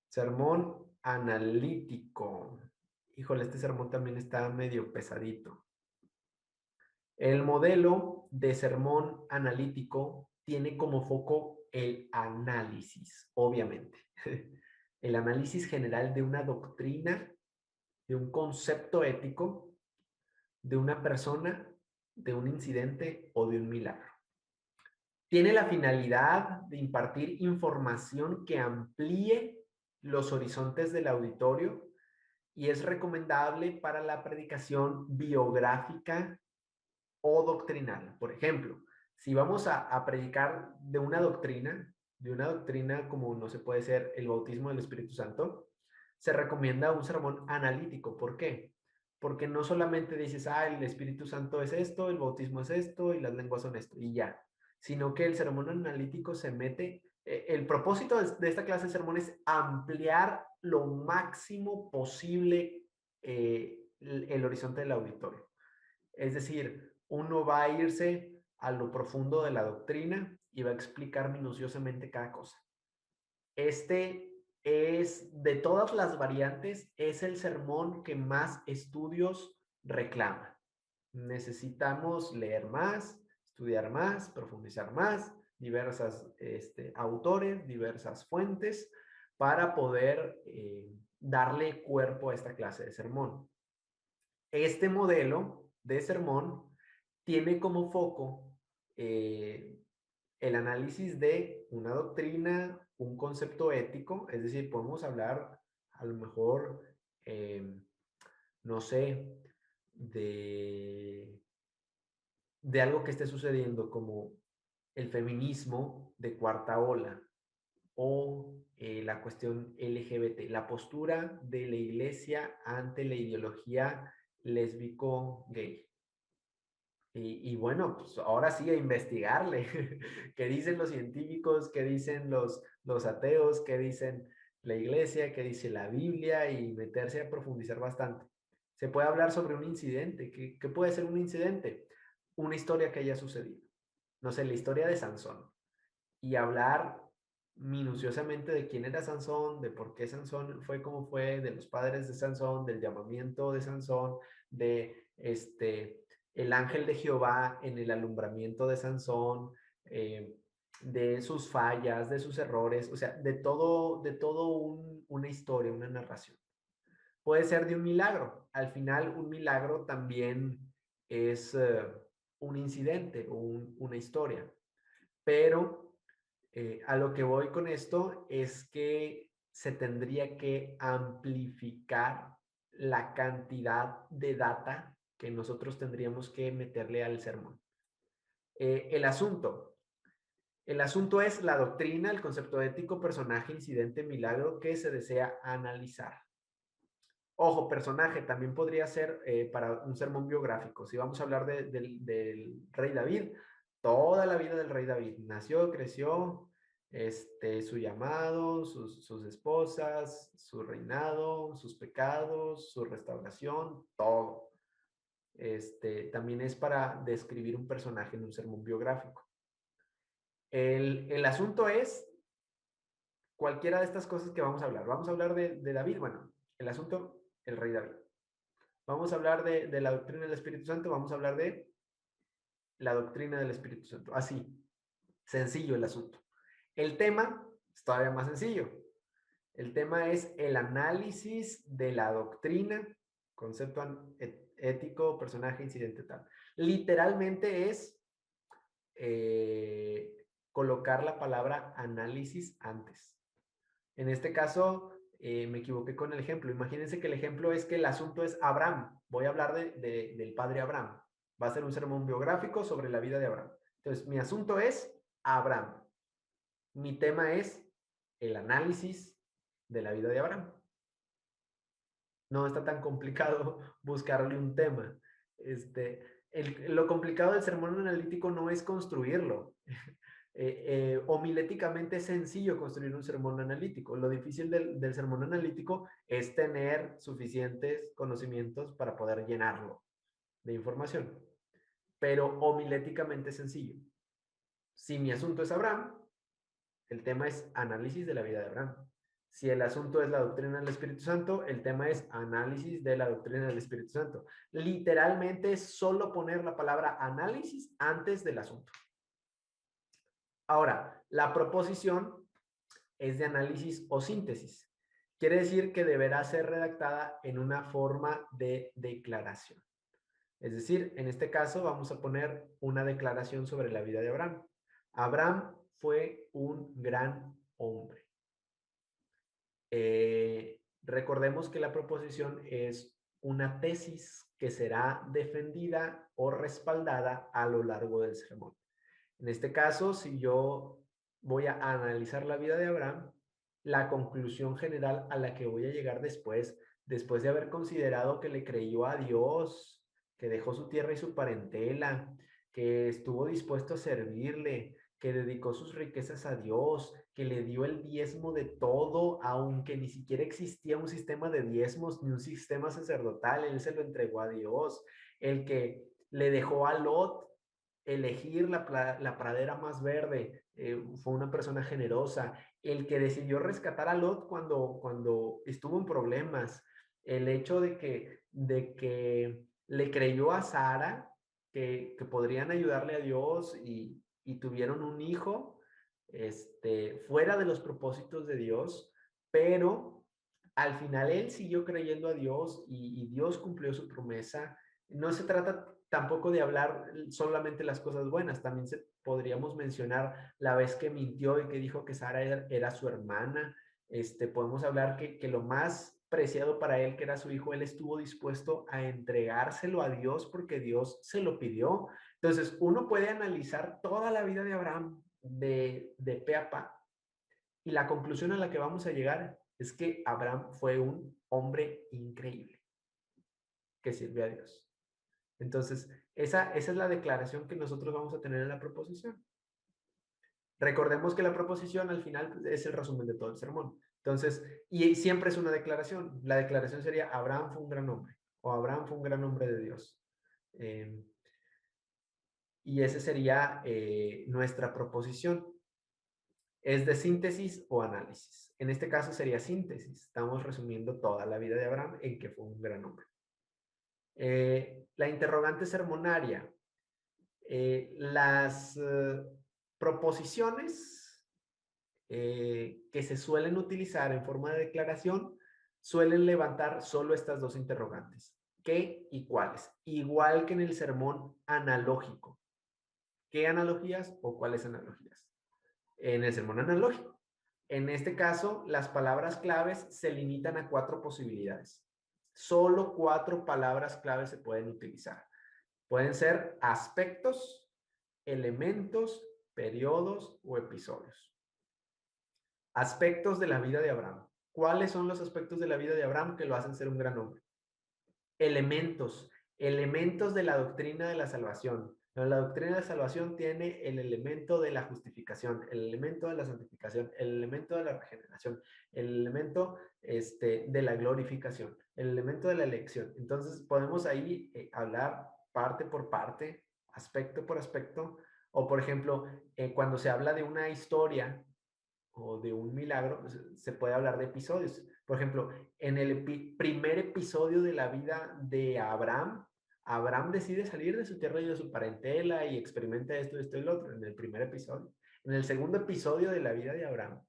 Sermón analítico. Híjole, este sermón también está medio pesadito. El modelo de sermón analítico tiene como foco el análisis, obviamente. El análisis general de una doctrina, de un concepto ético, de una persona, de un incidente o de un milagro. Tiene la finalidad de impartir información que amplíe los horizontes del auditorio y es recomendable para la predicación biográfica o doctrinal. Por ejemplo, si vamos a predicar de una doctrina como no se puede ser el bautismo del Espíritu Santo, se recomienda un sermón analítico. ¿Por qué? Porque no solamente dices, el Espíritu Santo es esto, el bautismo es esto y las lenguas son esto, y ya, sino que el sermón analítico se mete. El propósito de esta clase de sermón es ampliar lo máximo posible el horizonte del auditorio. Es decir, uno va a irse a lo profundo de la doctrina y va a explicar minuciosamente cada cosa. Este es, de todas las variantes, es el sermón que más estudios reclama. Necesitamos leer más, estudiar más, profundizar más, diversas autores, diversas fuentes, para poder darle cuerpo a esta clase de sermón. Este modelo de sermón tiene como foco el análisis de una doctrina, un concepto ético, es decir, podemos hablar a lo mejor, no sé, de, de algo que esté sucediendo como el feminismo de cuarta ola o la cuestión LGBT, la postura de la iglesia ante la ideología lésbico-gay. Y bueno, pues ahora sí a investigarle. ¿Qué dicen los científicos? ¿Qué dicen los ateos? ¿Qué dicen la iglesia? ¿Qué dice la Biblia? Y meterse a profundizar bastante. Se puede hablar sobre un incidente. ¿Qué puede ser un incidente? Una historia que haya sucedido. No sé, la historia de Sansón. Y hablar minuciosamente de quién era Sansón, de por qué Sansón fue como fue, de los padres de Sansón, del llamamiento de Sansón, de el ángel de Jehová en el alumbramiento de Sansón, de sus fallas, de sus errores, o sea, de todo una historia, una narración. Puede ser de un milagro. Al final, un milagro también es un incidente o una historia. Pero a lo que voy con esto es que se tendría que amplificar la cantidad de data que nosotros tendríamos que meterle al sermón. El asunto. El asunto es la doctrina, el concepto ético, personaje, incidente, milagro que se desea analizar. Ojo, personaje también podría ser para un sermón biográfico. Si vamos a hablar del rey David, toda la vida del rey David. Nació, creció, su llamado, sus esposas, su reinado, sus pecados, su restauración, todo. También es para describir un personaje en un sermón biográfico. El asunto es cualquiera de estas cosas que vamos a hablar. Vamos a hablar de David. Bueno, el asunto, el rey David. Vamos a hablar de la doctrina del Espíritu Santo, vamos a hablar de la doctrina del Espíritu Santo. Así, sencillo el asunto. El tema es todavía más sencillo. El tema es el análisis de la doctrina, concepto ético, personaje, incidente, tal. Literalmente es colocar la palabra análisis antes. En este caso, me equivoqué con el ejemplo. Imagínense que el ejemplo es que el asunto es Abraham. Voy a hablar del padre Abraham. Va a ser un sermón biográfico sobre la vida de Abraham. Entonces, mi asunto es Abraham. Mi tema es el análisis de la vida de Abraham. No está tan complicado buscarle un tema. Lo complicado del sermón analítico no es construirlo. Homiléticamente es sencillo construir un sermón analítico. Lo difícil del sermón analítico es tener suficientes conocimientos para poder llenarlo de información. Pero homiléticamente es sencillo. Si mi asunto es Abraham, el tema es análisis de la vida de Abraham. Si el asunto es la doctrina del Espíritu Santo, el tema es análisis de la doctrina del Espíritu Santo. Literalmente es solo poner la palabra análisis antes del asunto. Ahora, la proposición es de análisis o síntesis. Quiere decir que deberá ser redactada en una forma de declaración. Es decir, en este caso vamos a poner una declaración sobre la vida de Abraham. Abraham fue un gran hombre. Recordemos que la proposición es una tesis que será defendida o respaldada a lo largo del sermón. En este caso, si yo voy a analizar la vida de Abraham, la conclusión general a la que voy a llegar después de haber considerado que le creyó a Dios, que dejó su tierra y su parentela, que estuvo dispuesto a servirle, que dedicó sus riquezas a Dios, que le dio el diezmo de todo, aunque ni siquiera existía un sistema de diezmos ni un sistema sacerdotal, él se lo entregó a Dios, el que le dejó a Lot elegir la pradera más verde, fue una persona generosa, el que decidió rescatar a Lot cuando estuvo en problemas, el hecho de que le creyó a Sara, que podrían ayudarle a Dios y tuvieron un hijo, fuera de los propósitos de Dios, pero al final él siguió creyendo a Dios y Dios cumplió su promesa. No se trata tampoco de hablar solamente las cosas buenas, también podríamos mencionar la vez que mintió y que dijo que Sara era su hermana. Podemos hablar que lo más preciado para él, que era su hijo, él estuvo dispuesto a entregárselo a Dios porque Dios se lo pidió. Entonces, uno puede analizar toda la vida de Abraham de pe a pa, y la conclusión a la que vamos a llegar es que Abraham fue un hombre increíble que sirvió a Dios. Entonces, esa es la declaración que nosotros vamos a tener en la proposición. Recordemos que la proposición al final es el resumen de todo el sermón. Entonces, y siempre es una declaración. La declaración sería, Abraham fue un gran hombre, o Abraham fue un gran hombre de Dios. Y esa sería nuestra proposición. Es de síntesis o análisis. En este caso sería síntesis. Estamos resumiendo toda la vida de Abraham en que fue un gran hombre. La interrogante sermonaria. Las proposiciones que se suelen utilizar en forma de declaración suelen levantar solo estas dos interrogantes. ¿Qué y cuáles? Igual que en el sermón analógico. ¿Qué analogías o cuáles analogías? En el sermón analógico. En este caso, las palabras claves se limitan a 4 posibilidades. Solo 4 palabras claves se pueden utilizar. Pueden ser aspectos, elementos, periodos o episodios. Aspectos de la vida de Abraham. ¿Cuáles son los aspectos de la vida de Abraham que lo hacen ser un gran hombre? Elementos. Elementos de la doctrina de la salvación. La doctrina de la salvación tiene el elemento de la justificación, el elemento de la santificación, el elemento de la regeneración, el elemento de la glorificación, el elemento de la elección. Entonces podemos ahí hablar parte por parte, aspecto por aspecto, o por ejemplo, cuando se habla de una historia o de un milagro, se puede hablar de episodios. Por ejemplo, en el primer episodio de la vida de Abraham, Abraham decide salir de su tierra y de su parentela y experimenta esto, esto y lo otro, en el primer episodio. En el segundo episodio de la vida de Abraham,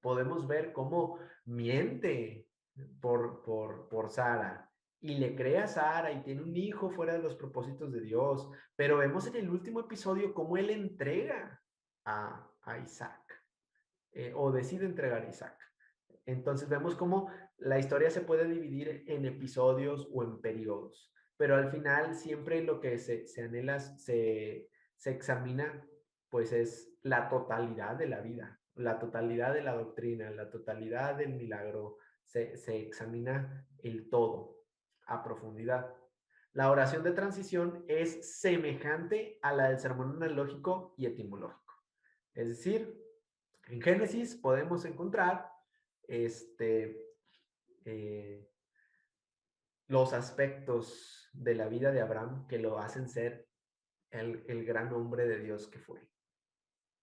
podemos ver cómo miente por Sara y le cree a Sara y tiene un hijo fuera de los propósitos de Dios. Pero vemos en el último episodio cómo él entrega a Isaac, o decide entregar a Isaac. Entonces vemos cómo la historia se puede dividir en episodios o en periodos, pero al final siempre lo que se anhela, se examina, pues es la totalidad de la vida, la totalidad de la doctrina, la totalidad del milagro, se examina el todo a profundidad. La oración de transición es semejante a la del sermón analógico y etimológico. Es decir, en Génesis podemos encontrar eh, los aspectos de la vida de Abraham que lo hacen ser el gran hombre de Dios que fue.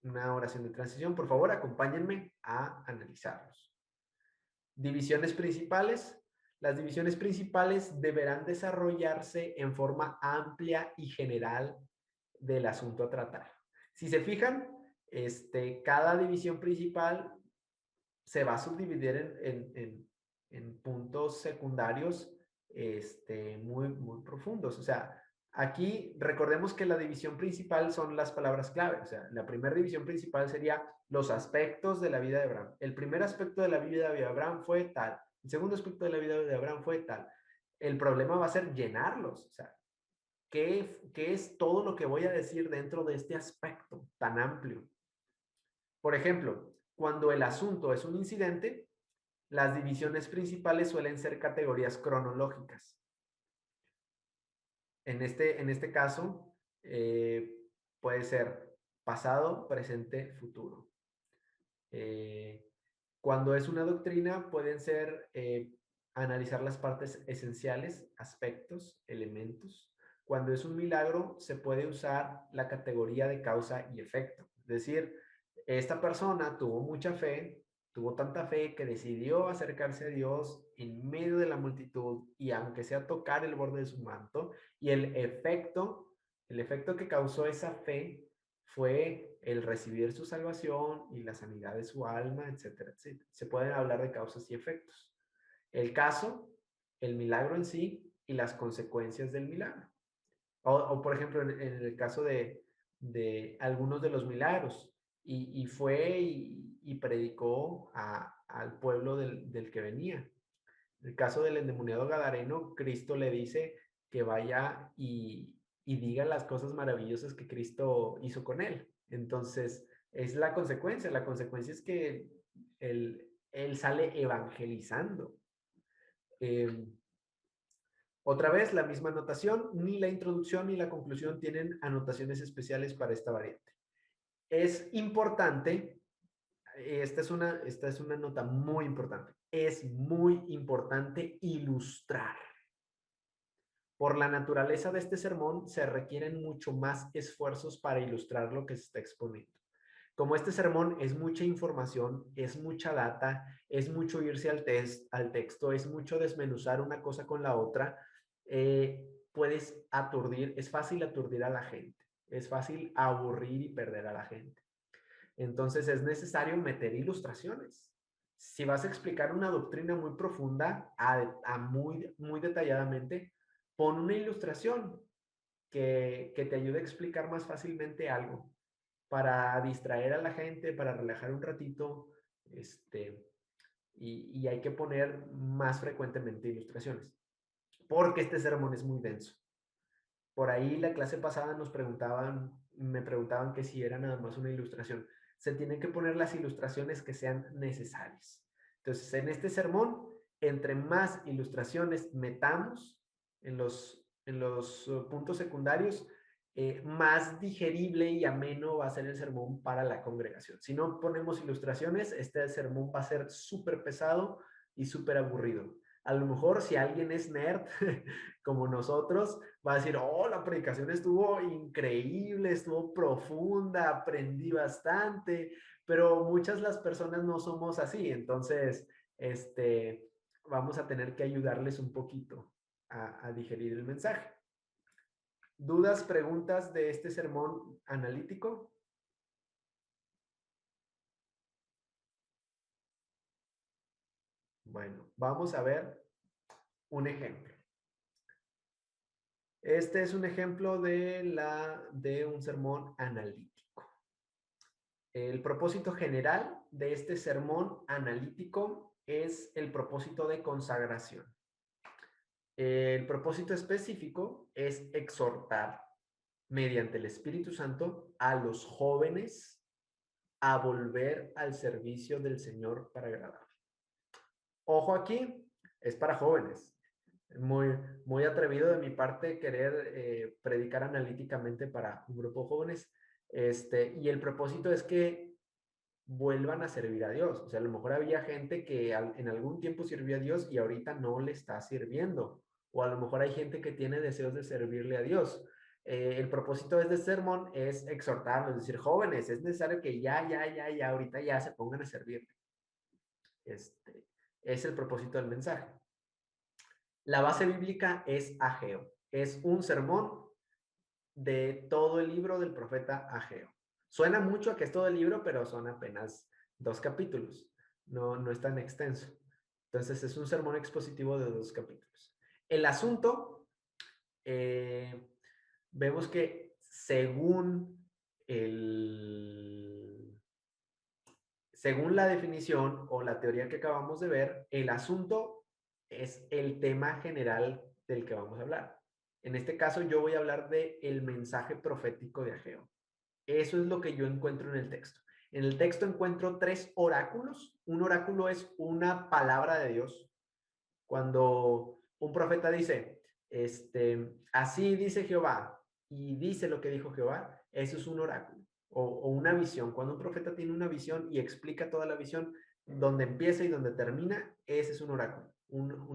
una oración de transición. Por favor, acompáñenme a analizarlos. Divisiones principales. Las divisiones principales deberán desarrollarse en forma amplia y general del asunto a tratar. Si se fijan, cada división principal se va a subdividir en puntos secundarios muy profundos. O sea, aquí recordemos que la división principal son las palabras clave. O sea, la primera división principal sería los aspectos de la vida de Abraham. El primer aspecto de la vida de Abraham fue tal. El segundo aspecto de la vida de Abraham fue tal. El problema va a ser llenarlos. O sea, ¿qué es todo lo que voy a decir dentro de este aspecto tan amplio? Por ejemplo, cuando el asunto es un incidente, las divisiones principales suelen ser categorías cronológicas. En este caso, puede ser pasado, presente, futuro. Cuando es una doctrina, pueden ser analizar las partes esenciales, aspectos, elementos. Cuando es un milagro, se puede usar la categoría de causa y efecto. Es decir, esta persona tuvo mucha fe, tuvo tanta fe que decidió acercarse a Dios en medio de la multitud y aunque sea tocar el borde de su manto, y el efecto que causó esa fe fue el recibir su salvación y la sanidad de su alma, etcétera, etcétera. Se pueden hablar de causas y efectos. El caso, el milagro en sí y las consecuencias del milagro. Por ejemplo, en el caso de algunos de los milagros, y fue y predicó al pueblo del que venía. En el caso del endemoniado gadareno, Cristo le dice que vaya y diga las cosas maravillosas que Cristo hizo con él. Entonces, es la consecuencia. La consecuencia es que él sale evangelizando. Eh, Otra vez, la misma anotación, ni la introducción ni la conclusión tienen anotaciones especiales para esta variante. Es importante, esta es una nota muy importante, es muy importante ilustrar. Por la naturaleza de este sermón, se requieren mucho más esfuerzos para ilustrar lo que se está exponiendo. Como este sermón es mucha información, es mucha data, es mucho irse al texto, es mucho desmenuzar una cosa con la otra, puedes aturdir, es fácil aturdir a la gente, es fácil aburrir y perder a la gente. Entonces es necesario meter ilustraciones. Si vas a explicar una doctrina muy profunda, muy detalladamente, pon una ilustración que te ayude a explicar más fácilmente algo para distraer a la gente, para relajar un ratito, y hay que poner más frecuentemente ilustraciones, porque este sermón es muy denso. Por ahí la clase pasada me preguntaban que si era nada más una ilustración. Se tienen que poner las ilustraciones que sean necesarias. Entonces, en este sermón, entre más ilustraciones metamos en los puntos secundarios, más digerible y ameno va a ser el sermón para la congregación. Si no ponemos ilustraciones, este sermón va a ser súper pesado y súper aburrido. A lo mejor si alguien es nerd como nosotros, va a decir, oh, la predicación estuvo increíble, estuvo profunda, aprendí bastante, pero muchas las personas no somos así, entonces, vamos a tener que ayudarles un poquito a digerir el mensaje. ¿Dudas, preguntas de este sermón analítico? Bueno, vamos a ver un ejemplo. Este es un ejemplo de un sermón analítico. El propósito general de este sermón analítico es el propósito de consagración. El propósito específico es exhortar mediante el Espíritu Santo a los jóvenes a volver al servicio del Señor para agradar. Ojo aquí, es para jóvenes. Muy, muy atrevido de mi parte querer predicar analíticamente para un grupo de jóvenes. Y el propósito es que vuelvan a servir a Dios. O sea, a lo mejor había gente que en algún tiempo sirvió a Dios y ahorita no le está sirviendo. O a lo mejor hay gente que tiene deseos de servirle a Dios. El propósito de este sermón es exhortarlos, es decir, jóvenes, es necesario que ya, ahorita ya se pongan a servir. Es el propósito del mensaje. La base bíblica es Ageo. Es un sermón de todo el libro del profeta Ageo. Suena mucho a que es todo el libro, pero son apenas 2 capítulos. No es tan extenso. Entonces es un sermón expositivo de 2 capítulos. El asunto, vemos que según la definición o la teoría que acabamos de ver, el asunto es el tema general del que vamos a hablar. En este caso, yo voy a hablar del mensaje profético de Ageo. Eso es lo que yo encuentro en el texto. En el texto encuentro 3 oráculos. Un oráculo es una palabra de Dios. Cuando un profeta dice, así dice Jehová, y dice lo que dijo Jehová, eso es un oráculo o una visión. Cuando un profeta tiene una visión y explica toda la visión, donde empieza y donde termina, ese es un oráculo.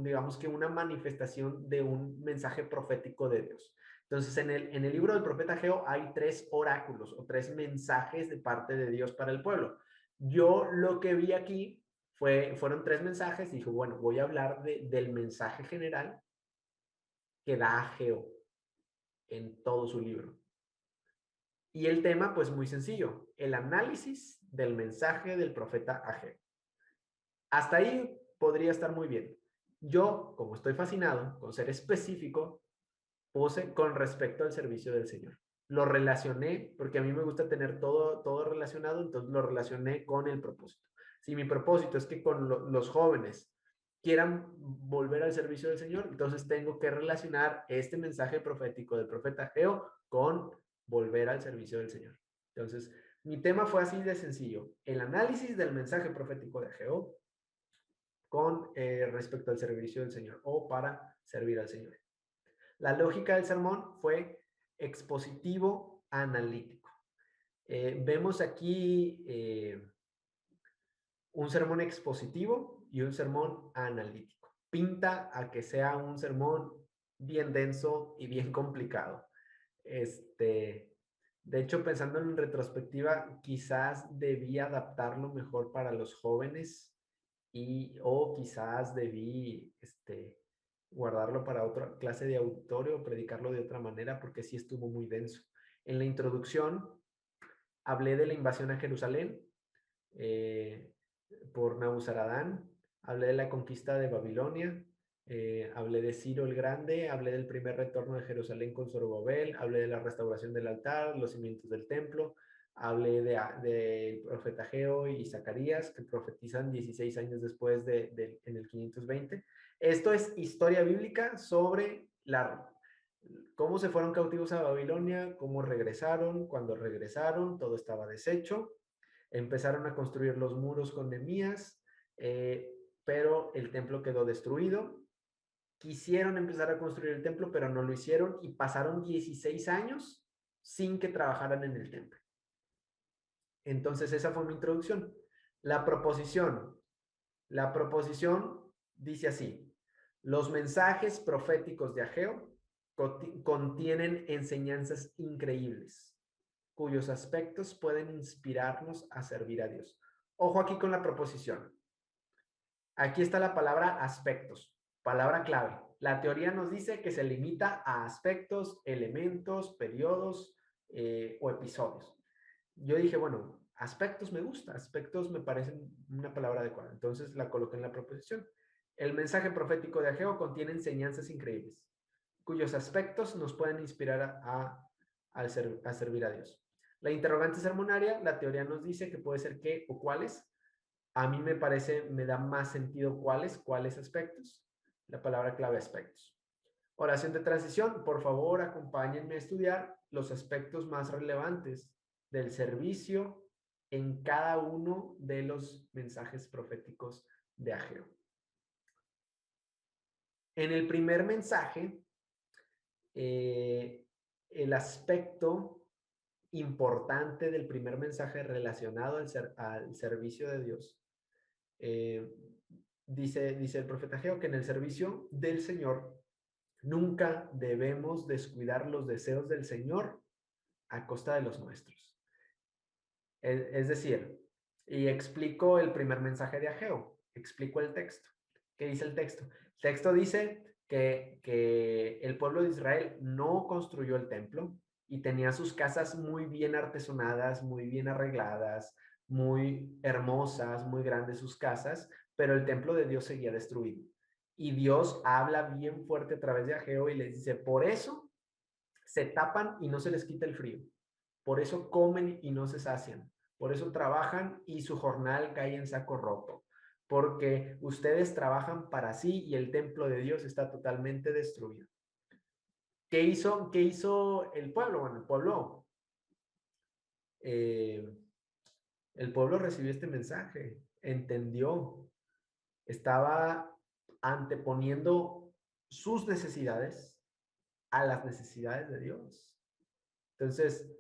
Digamos que una manifestación de un mensaje profético de Dios. Entonces, en el libro del profeta Ageo hay 3 oráculos o 3 mensajes de parte de Dios para el pueblo. Yo lo que vi aquí fueron 3 mensajes y dije, bueno, voy a hablar del mensaje general que da Ageo en todo su libro. Y el tema, pues muy sencillo, el análisis del mensaje del profeta Ageo. Hasta ahí podría estar muy bien. Yo, como estoy fascinado con ser específico, puse con respecto al servicio del Señor. Lo relacioné, porque a mí me gusta tener todo relacionado, entonces lo relacioné con el propósito. Si mi propósito es que con los jóvenes quieran volver al servicio del Señor, entonces tengo que relacionar este mensaje profético del profeta Ageo con volver al servicio del Señor. Entonces, mi tema fue así de sencillo, el análisis del mensaje profético de Ageo con respecto al servicio del Señor o para servir al Señor. La lógica del sermón fue expositivo analítico. Vemos aquí un sermón expositivo y un sermón analítico. Pinta a que sea un sermón bien denso y bien complicado. De hecho, pensando en retrospectiva, quizás debí adaptarlo mejor para los jóvenes o quizás debí guardarlo para otra clase de auditorio o predicarlo de otra manera porque sí estuvo muy denso. En la introducción hablé de la invasión a Jerusalén por Nabuzaradán, hablé de la conquista de Babilonia, hablé de Ciro el Grande, hablé del primer retorno de Jerusalén con Zorobabel, hablé de la restauración del altar, los cimientos del templo, hablé del profeta Ageo y Zacarías, que profetizan 16 años después en el 520. Esto es historia bíblica sobre cómo se fueron cautivos a Babilonia, cómo regresaron, cuando regresaron, todo estaba deshecho. Empezaron a construir los muros con Nehemías, pero el templo quedó destruido. Quisieron empezar a construir el templo, pero no lo hicieron y pasaron 16 años sin que trabajaran en el templo. Entonces, esa fue mi introducción. La proposición. La proposición dice así: los mensajes proféticos de Ageo contienen enseñanzas increíbles, cuyos aspectos pueden inspirarnos a servir a Dios. Ojo aquí con la proposición. Aquí está la palabra aspectos, palabra clave. La teoría nos dice que se limita a aspectos, elementos, periodos o episodios. Yo dije, bueno, aspectos me gusta, aspectos me parecen una palabra adecuada. Entonces la coloqué en la proposición. El mensaje profético de Ageo contiene enseñanzas increíbles, cuyos aspectos nos pueden inspirar a servir a Dios. La interrogante sermonaria, la teoría nos dice que puede ser qué o cuáles. A mí me da más sentido cuáles aspectos. La palabra clave aspectos. Oración de transición, por favor, acompáñenme a estudiar los aspectos más relevantes del servicio en cada uno de los mensajes proféticos de Ageo. En el primer mensaje, el aspecto importante del primer mensaje relacionado al servicio de Dios, dice el profeta Ageo que en el servicio del Señor Nunca debemos descuidar los deseos del Señor a costa de los nuestros. Es decir, y explico el primer mensaje de Ageo, explico el texto. ¿Qué dice el texto? El texto dice que el pueblo de Israel no construyó el templo y tenía sus casas muy bien artesonadas, muy bien arregladas, muy hermosas, muy grandes sus casas, pero el templo de Dios seguía destruido. Y Dios habla bien fuerte a través de Ageo y les dice, por eso se tapan y no se les quita el frío. Por eso comen y no se sacian. Por eso trabajan y su jornal cae en saco roto. Porque ustedes trabajan para sí y el templo de Dios está totalmente destruido. ¿Qué hizo el pueblo? Bueno, eh, el pueblo recibió este mensaje, entendió, estaba anteponiendo sus necesidades a las necesidades de Dios. Entonces,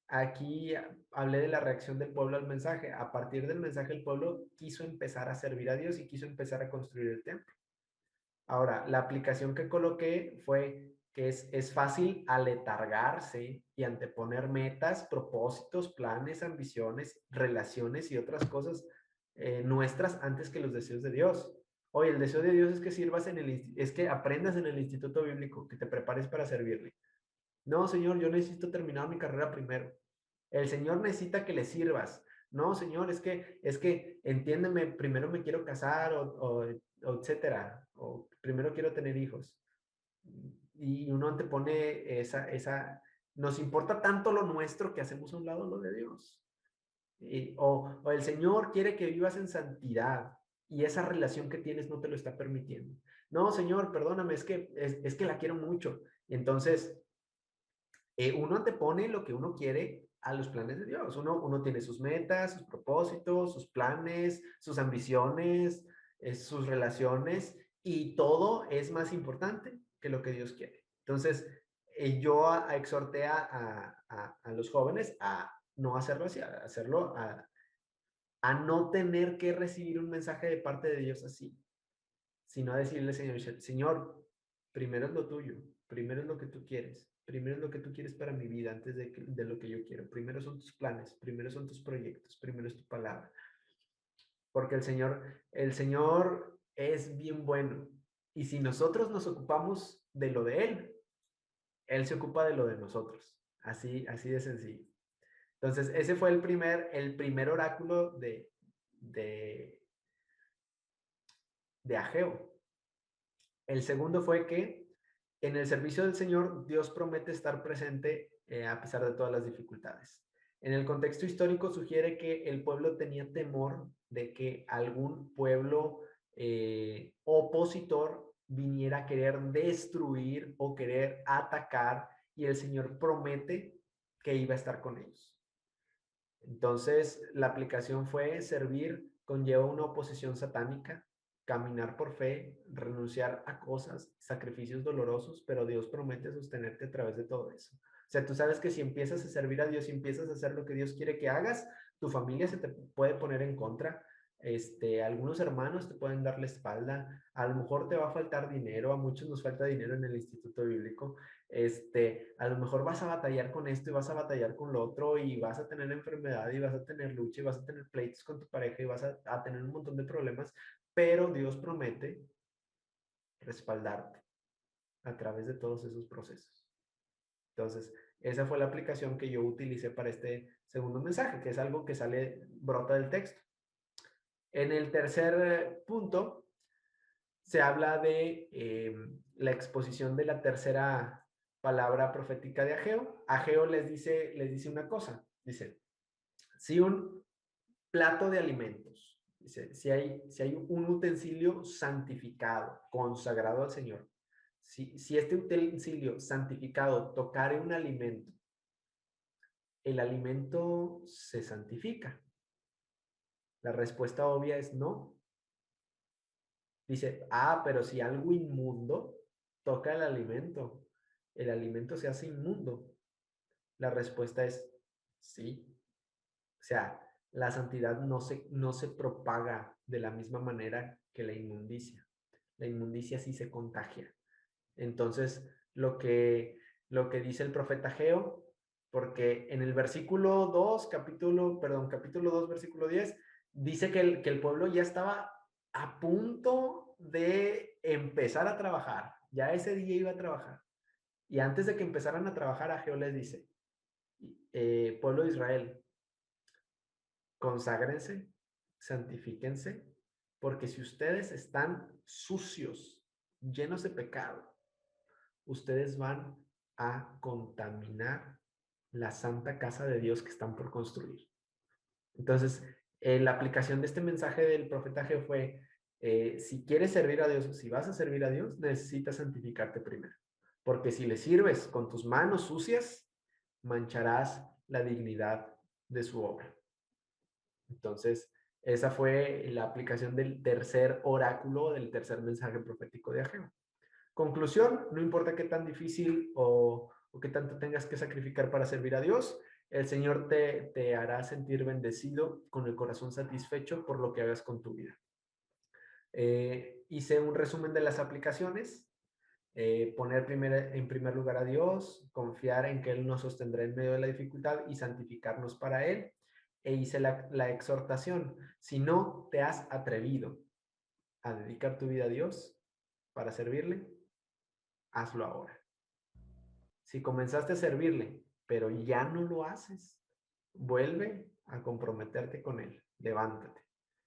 aquí hablé de la reacción del pueblo al mensaje. A partir del mensaje, el pueblo quiso empezar a servir a Dios y quiso empezar a construir el templo. Ahora, la aplicación que coloqué fue que es fácil aletargarse y anteponer metas, propósitos, planes, ambiciones, relaciones y otras cosas nuestras antes que los deseos de Dios. Oye, el deseo de Dios es que sirvas es que aprendas en el instituto bíblico, que te prepares para servirle. No, Señor, yo necesito terminar mi carrera primero. El Señor necesita que le sirvas. No, Señor, es que, entiéndeme, primero me quiero casar o etcétera, o primero quiero tener hijos. Y uno antepone nos importa tanto lo nuestro que hacemos a un lado lo de Dios. O el Señor quiere que vivas en santidad y esa relación que tienes no te lo está permitiendo. No, Señor, perdóname, es que la quiero mucho. Y entonces, uno antepone lo que uno quiere a los planes de Dios. Uno tiene sus metas, sus propósitos, sus planes, sus ambiciones, sus relaciones, y todo es más importante que lo que Dios quiere. Entonces, yo exhorté a los jóvenes a no hacerlo así, a hacerlo, a no tener que recibir un mensaje de parte de Dios así, sino a decirle, Señor, Señor, primero es lo tuyo, primero es lo que tú quieres, primero es lo que tú quieres para mi vida antes de lo que yo quiero. Primero son tus planes, primero son tus proyectos, primero es tu palabra. Porque el Señor es bien bueno. Y si nosotros nos ocupamos de lo de Él se ocupa de lo de nosotros. Así de sencillo. Entonces, ese fue el primer oráculo de, de Ageo. El segundo fue que en el servicio del Señor, Dios promete estar presente a pesar de todas las dificultades. En el contexto histórico sugiere que el pueblo tenía temor de que algún pueblo opositor viniera a querer destruir o querer atacar, y el Señor promete que iba a estar con ellos. Entonces, la aplicación fue servir conlleva una oposición satánica, caminar por fe, renunciar a cosas, sacrificios dolorosos, pero Dios promete sostenerte a través de todo eso. O sea, tú sabes que si empiezas a servir a Dios y empiezas a hacer lo que Dios quiere que hagas, tu familia se te puede poner en contra. Algunos hermanos te pueden dar la espalda, a lo mejor te va a faltar dinero, a muchos nos falta dinero en el instituto bíblico. A lo mejor vas a batallar con esto y vas a batallar con lo otro y vas a tener enfermedad y vas a tener lucha y vas a tener pleitos con tu pareja y vas a tener un montón de problemas, pero Dios promete respaldarte a través de todos esos procesos. Entonces, esa fue la aplicación que yo utilicé para este segundo mensaje, que es algo que brota del texto. En el tercer punto, se habla de la exposición de la tercera palabra profética de Ageo. Ageo les dice una cosa, dice, si un plato de alimentos, dice, si hay un utensilio santificado, consagrado al Señor, si este utensilio santificado tocare un alimento, el alimento se santifica. La respuesta obvia es no. Dice, pero si algo inmundo toca el alimento se hace inmundo. La respuesta es sí. O sea, la santidad no se propaga de la misma manera que la inmundicia. La inmundicia sí se contagia. Entonces, lo que dice el profeta Ageo, porque en el versículo 2, capítulo 2, versículo 10, dice que el pueblo ya estaba a punto de empezar a trabajar. Ya ese día iba a trabajar. Y antes de que empezaran a trabajar, Ageo les dice, pueblo de Israel, conságrense, santifíquense, porque si ustedes están sucios, llenos de pecado, ustedes van a contaminar la santa casa de Dios que están por construir. Entonces, la aplicación de este mensaje del profeta Geo fue, si quieres servir a Dios, si vas a servir a Dios, necesitas santificarte primero. Porque si le sirves con tus manos sucias, mancharás la dignidad de su obra. Entonces, esa fue la aplicación del tercer oráculo, del tercer mensaje profético de Ageo. Conclusión, no importa qué tan difícil o qué tanto tengas que sacrificar para servir a Dios, el Señor te hará sentir bendecido con el corazón satisfecho por lo que hagas con tu vida. Hice un resumen de las aplicaciones. Poner en primer lugar a Dios, confiar en que Él nos sostendrá en medio de la dificultad y santificarnos para Él. E hice la exhortación, si no te has atrevido a dedicar tu vida a Dios para servirle, hazlo ahora. Si comenzaste a servirle, pero ya no lo haces, vuelve a comprometerte con Él. Levántate.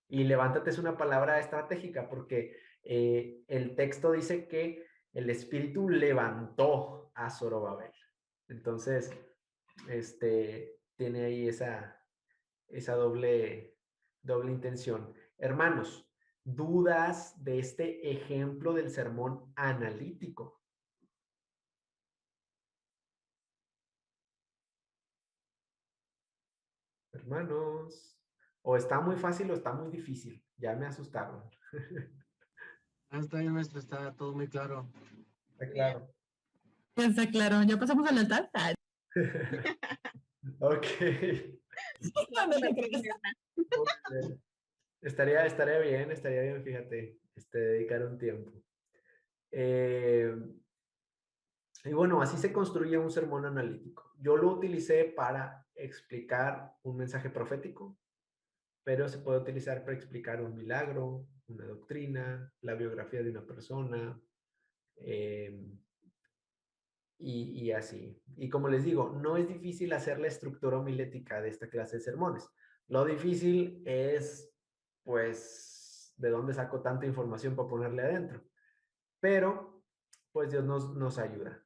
Y levántate es una palabra estratégica porque el texto dice que el Espíritu levantó a Zorobabel. Entonces, tiene ahí esa doble intención. Hermanos, dudas de este ejemplo del sermón analítico. Hermanos, o está muy fácil o está muy difícil. Ya me asustaron. Está bien, maestro, está todo muy claro. Está claro. Ya está claro. ¿Ya pasamos al altar? Ah, Ok. no, no te creas. Ok. Estaría bien, fíjate, dedicar un tiempo. Y bueno, así se construye un sermón analítico. Yo lo utilicé para explicar un mensaje profético, pero se puede utilizar para explicar un milagro, una doctrina, la biografía de una persona, eh, y así. Y como les digo, no es difícil hacer la estructura homilética de esta clase de sermones. Lo difícil es, pues, de dónde saco tanta información para ponerle adentro. Pero, pues Dios nos ayuda.